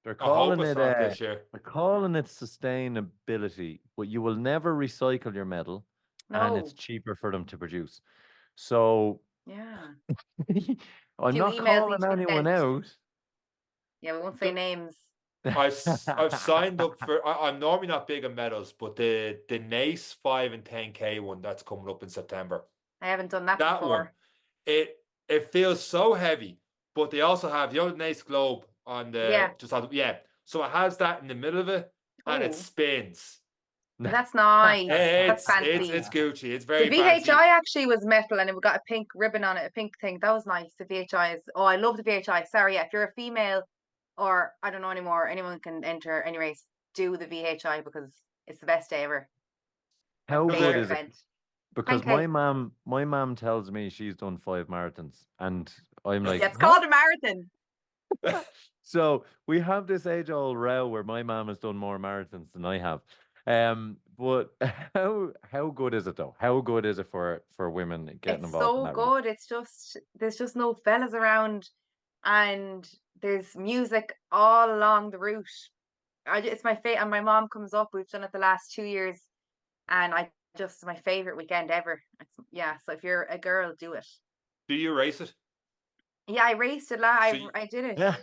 They're I hope calling it's it not this year. they're calling it sustainability, but you will never recycle your medal, and it's No. cheaper for them to produce. So Yeah. I'm Few not emails need calling to be anyone sent. out. Yeah, we won't say names. I've signed up for. I'm normally not big on medals, but the NACE 5 and 10K one that's coming up in September. I haven't done that That before. one, it feels so heavy, but they also have the old NACE globe on the Yeah. So it has that in the middle of it, and it Oh, spins. that's nice. That's fancy. It's Gucci. It's The very fancy. VHI actually was metal and it got a pink ribbon on it, a pink thing. That was nice. The VHI is, oh, I love the VHI. Sorry, yeah, if you're a female or I don't know anymore, anyone can enter any race, do the VHI because it's the best day ever. How Because good Favorite is it? event. Because 10K. my mom tells me she's done 5 marathons, and I'm like, Yeah, it's called a marathon. So we have this age-old row where my mom has done more marathons than I have. But how good is it though? How good is it for women getting It's involved in so that race? good. It's just there's just no fellas around, and there's music all along the route. It's my favorite, and my mom comes up. We've done it the last 2 years, and it's my favorite weekend ever. Yeah, so if you're a girl, do it. Do you race it? Yeah, I raced it. So I did it. Yeah.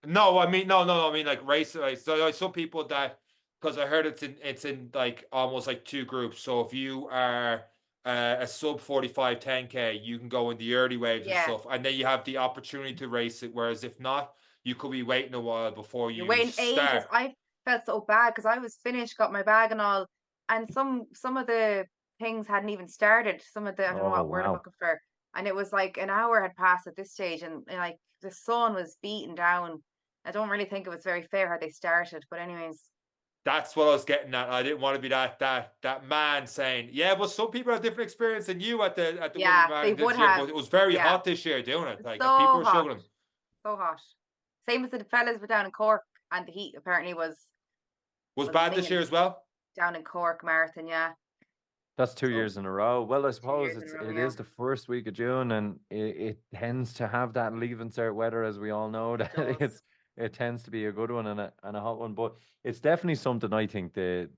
No, I mean no. I mean like race. Like, so like some people that, because I heard it's in like almost like 2 groups. So if you are a sub 45 10K, you can go in the early waves and Yeah, stuff, and then you have the opportunity to race it. Whereas if not, you could be waiting a while before you're you waiting ages. start. I felt so bad because I was finished, got my bag and all, and some of the things hadn't even started. Some of the I don't know Oh what word I'm wow. looking for, and it was like an hour had passed at this stage, and like the sun was beating down. I don't really think it was very fair how they started, but anyways, That's what I was getting at. I didn't want to be that man saying, yeah, but some people have different experience than you at the Dublin yeah, they Marathon would this year. have. But it was very Yeah, hot this year doing it. it's Like so people were hot, struggling. so hot. Same as the fellas were down in Cork, and the heat apparently was Was bad this year minging as well. down in Cork Marathon. Yeah, That's 2 so years in a row. Well, I it's 2 suppose years in a row. it Yeah, is the first week of June, and it tends to have that leaving cert weather, as we all know. it That does. it tends to be a good one and a hot one. But it's definitely something I think the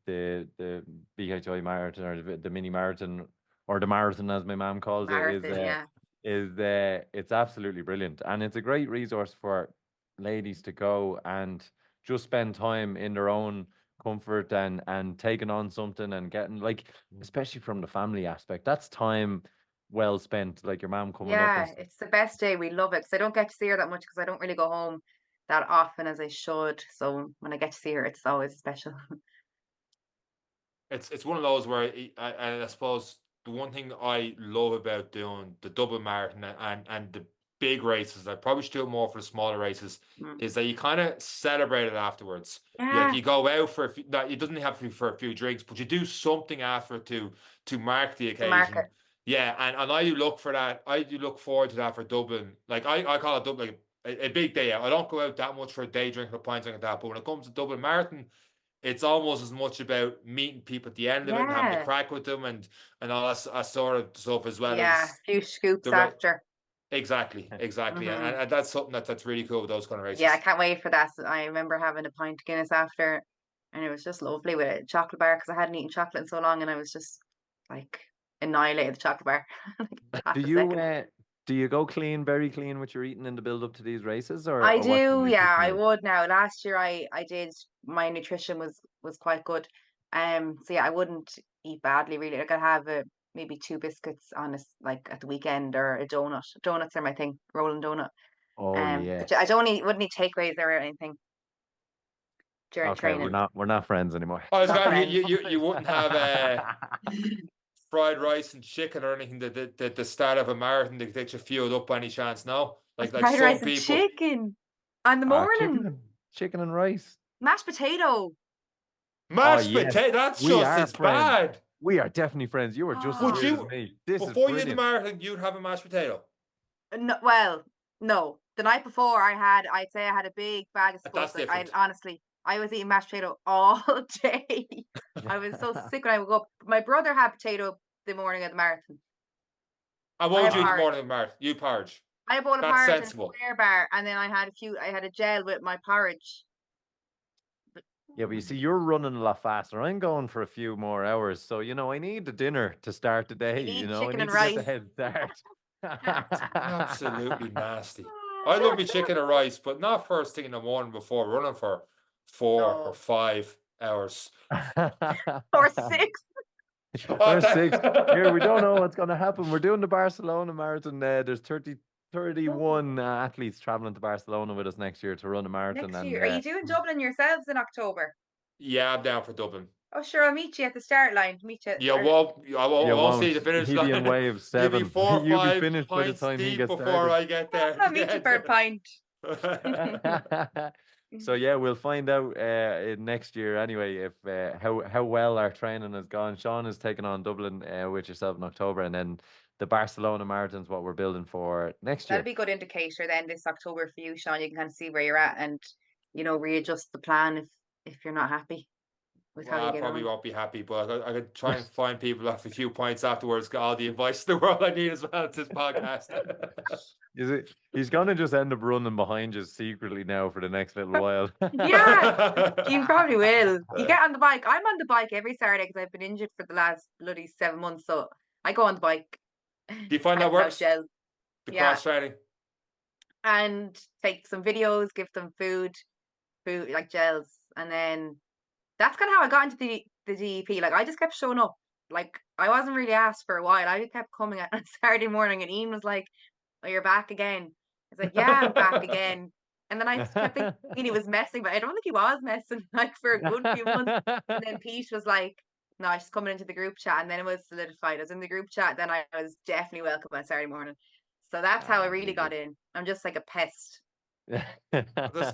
BHI marathon, or the mini marathon, or the marathon as my mom calls it, Marathon. Yeah. it's absolutely brilliant, and it's a great resource for ladies to go and just spend time in their own comfort and taking on something and getting, like, especially from the family aspect, that's time well spent, like your mom coming up and Yeah, it's the best day. We love it because I don't get to see her that much because I don't really go home that often as I should. So when I get to see her, it's always special. It's one of those where I suppose the one thing I love about doing the Dublin Marathon and the big races, I probably should do it more for the smaller races, Mm. is that you kind of celebrate it afterwards. Yeah, You go out for a few, it doesn't have to be for a few drinks, but you do something after to mark the to mark occasion. it. Yeah, and I do look for that. I do look forward to that for Dublin. Like I call it Dublin like a big day out. I don't go out that much for a day drinking a pint like that. But when it comes to Dublin Marathon, it's almost as much about meeting people at the end of it and having a Yeah. crack with them and all that sort of stuff as well Yeah. as Few scoops the re after. exactly, Hmm. and that's something that's really cool with those kind of Yeah, I races. can't wait for that. I remember having a pint of Guinness after, and it was just lovely with a chocolate bar because I hadn't eaten chocolate in so long, and I was just like annihilated the chocolate bar like Do half a you second. do you go clean, very clean with your eating in the build up to these races, I or what's your do, yeah, nutrition I like? would now. Last year I did my nutrition was quite good. So yeah, I wouldn't eat badly really. Like I'd have maybe two biscuits on like at the weekend or a donut. Donuts are my thing, rolling donut. Oh But I yes. don't eat wouldn't eat takeaways or anything during Okay, training. we're not friends anymore. I was Not going friends. you wouldn't have fried rice and chicken or anything that the start of a marathon that gets you fueled up by any chance, no? Like Fried some rice and people. chicken on the Chicken morning. and chicken and rice. Mashed potato. Oh Mashed yes, potato, that's we just are as friends. bad. We are definitely friends. You are just as Would weird as Oh, you, me. This is before you did the brilliant. marathon, you'd have a mashed potato? no, well, no. The night before I'd say I had a big bag of That's spuds. Like I different. honestly, I was eating mashed potato all day. I was so sick when I woke up. My brother had potato the morning of the marathon. And I what would had you eat the porridge. morning of the marathon? You porridge. I had a bowl of That's porridge and a sensible. square bar, and then I had a gel with my porridge. But, Yeah, but you mm, see, you're running a lot faster. I'm going for a few more hours, so I need the dinner to start the day. you need I chicken need and to get the rice. head start. That's absolutely nasty. I love me chicken and rice, but not first thing in the morning before running for 4 or 5 hours. Or six. Oh, Or six. Here, we don't know that- what's going to happen. We're doing the Barcelona Marathon. There's 31 athletes traveling to Barcelona with us next year to run a marathon. Next And year. Are you doing Dublin yourselves in October? yeah, I'm down for Dublin. Oh, sure. I'll meet you at the start line. Meet you. You Or, won't, I you won't see won't. the finish He'll be in line. wave You'll be 7. 4 or You'll be 5 finished by the pints time he deep gets before started. I get there. I'll meet you for a pint. So yeah, we'll find out next year anyway if how well our training has gone. Sean is taking on Dublin with yourself in October, and then the Barcelona Marathon's what we're building for next That'll year. be a good indicator then this October for you, Sean. You can kind of see where you're at and readjust the plan if you're not happy with how Well, you I get probably on. won't be happy, but I could try and find people off a few points afterwards, got all the advice in the world I need as well to this podcast. Is it? He's gonna just end up running behind you secretly now for the next little while. Yeah, you probably will. You get on the bike. I'm on the bike every Saturday because I've been injured for the last bloody 7 months. So I go on the bike, Do you find that hand out works? gels. The Yeah, cross training? and take some videos, give them food like gels, and then that's kind of how I got into the DEP. Like I just kept showing up. Like I wasn't really asked for a while. I just kept coming on Saturday morning, and Ian was like, "Oh, you're back again." I was like, "Yeah, I'm back again." And then I just kept thinking he was messing, but I don't think he was messing like for a good few months. And then Pete was like, "No, she's coming into the group chat," and then it was solidified. I was in the group chat. Then I was definitely welcome on Saturday morning. So that's how I really Very got good. in. I'm just like a pest. This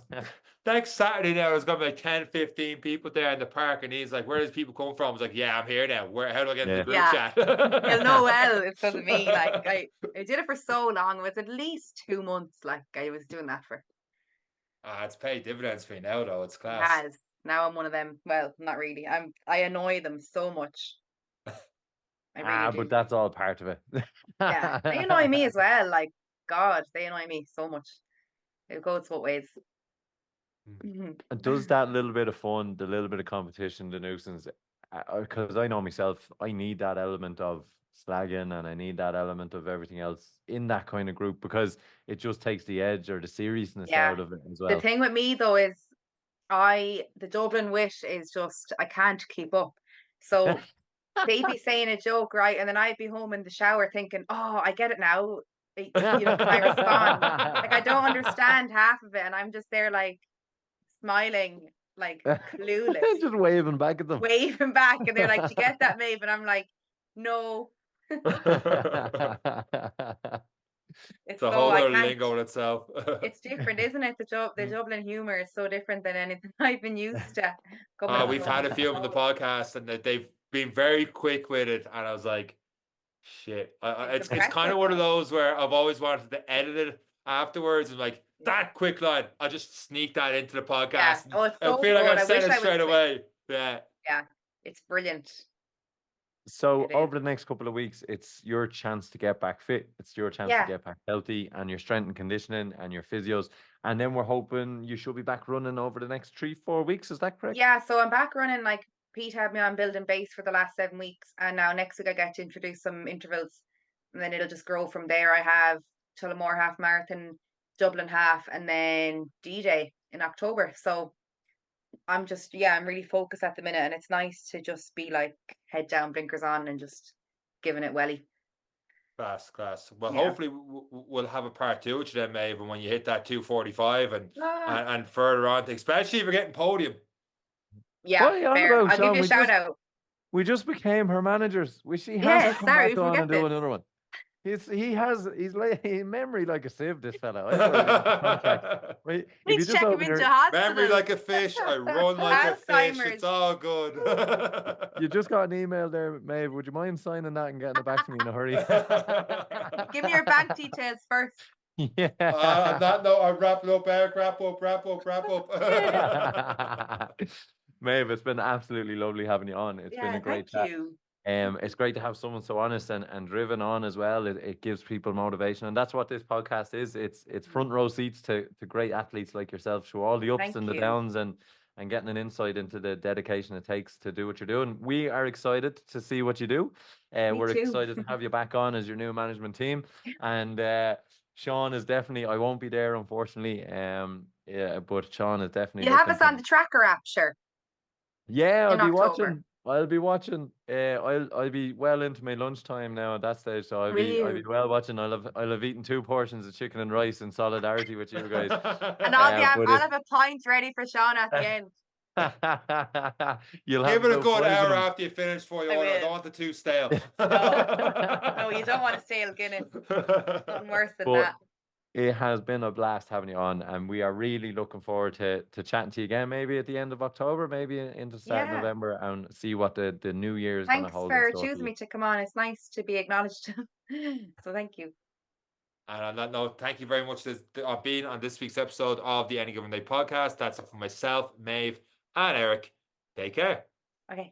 next Saturday now there's gonna be like 10, 15 people there in the park, and he's like, "Where does people come from?" I was like, "Yeah, I'm here now. How do I get into the Yeah. group Yeah. chat?" He'll know well it's because of me. Like I did it for so long. It was at least 2 months. Like I was doing that for. It's paid dividends for you now, though. It's It class. has. Now I'm one of them. Well, not really. I annoy them so much. I really But do. that's all part of it. Yeah. They annoy me as well. Like God, they annoy me so much. It goes both ways. Mhm. And does that little bit of fun, the little bit of competition, the nuisance, because I know myself, I need that element of slagging and I need that element of everything else in that kind of group because it just takes the edge or the seriousness Yeah. out of it as The well. thing with me though is the Dublin wit is just I can't keep up. So they'd be saying a joke, right? And then I'd be home in the shower thinking, "Oh, I get it now." Because I respond. Like I don't understand half of it, and I'm just there like smiling, like clueless, Just waving back at them. waving back, and they're like, "Do you get that, Maeve?" And I'm like, "No." It's It's a so whole I other can't. lingo in itself. It's different, isn't it? The Dublin humor is so different than anything I've been used to coming We've had from a few of them on the home. podcast, and they've been very quick with it. And I was like, Shit. It's It's kind of impressive. one of those where I've always wanted to edit it afterwards and like that quick line. I'll just sneak that into the Yeah. podcast. Oh, it's I so feel like good. I've I said wish it I was straight quick. away. Yeah. Yeah, it's brilliant. So It is. over the next couple of weeks, it's your chance to get back fit. It's your chance to Yeah. get back healthy and your strength and conditioning and your physios. And then we're hoping you should be back running over the next 3-4 weeks. Is that correct? Yeah, so I'm back running. Like Pete had me on building base for the last 7 weeks, and now next week I get to introduce some intervals, and then it'll just grow from there. I have Tullamore half marathon, Dublin half, and then D-Day in October. So I'm just I'm really focused at the minute, and it's nice to just be like head down, blinkers on, and just giving it welly. Class. Well, Yeah. hopefully we'll have a part 2 with you then, Maeve, and when you hit that 2:45 Ah, and further on, especially if you're getting podium. yeah, What are you on fair. about, I'll give Sean? you a shout out. We just became her managers. She has Yeah, to come sorry, back on forget and do this. another one. He's like memory like a sieve, this fella. I put it in the contract. Right? If you Please just check him open into your Memory hospital. like a fish. I run like a fish. Alzheimer's. It's all good. you just got an email there, Maeve. Would you mind signing that and getting it back to me in a hurry? Give me your bank details first. Yeah. On that note, I'm wrapping up, Eric. Wrap up. Maeve, it's been absolutely lovely having you on. It's been a great thank chat. you. It's great to have someone so honest and driven on as well. It gives people motivation, and that's what this podcast is. It's front row seats to great athletes like yourself through all the ups Thank and the you. downs, and getting an insight into the dedication it takes to do what you're doing. We are excited to see what you do. We're too. excited to have you back on as your new management team, and Sean is definitely. I won't be there, unfortunately. But Sean is definitely. You have looking us on the tracker app, sure. Yeah, I'll in be October. watching. I'll be watching. I'll be well into my lunchtime now at that stage, so I'll be well watching. I'll have eaten 2 portions of chicken and rice in solidarity with you guys. And I'll have a pint ready for Sean at the end. You'll Give have it a about good 5 of hour them. after you finish for you. I I will. don't want the too stale. No, you don't want to stale Guinness. Nothing worse than But that. it has been a blast having you on, and we are really looking forward to chatting to you again, maybe at the end of October, maybe into start of Yeah. November, and see what the new year is going to Thanks hold. for in store for choosing you. me to come on. It's nice to be acknowledged. So thank you. And on that note, thank you very much for being on this week's episode of the Any Given Day podcast. That's it for myself, Maeve, and Eric. Take care. Okay.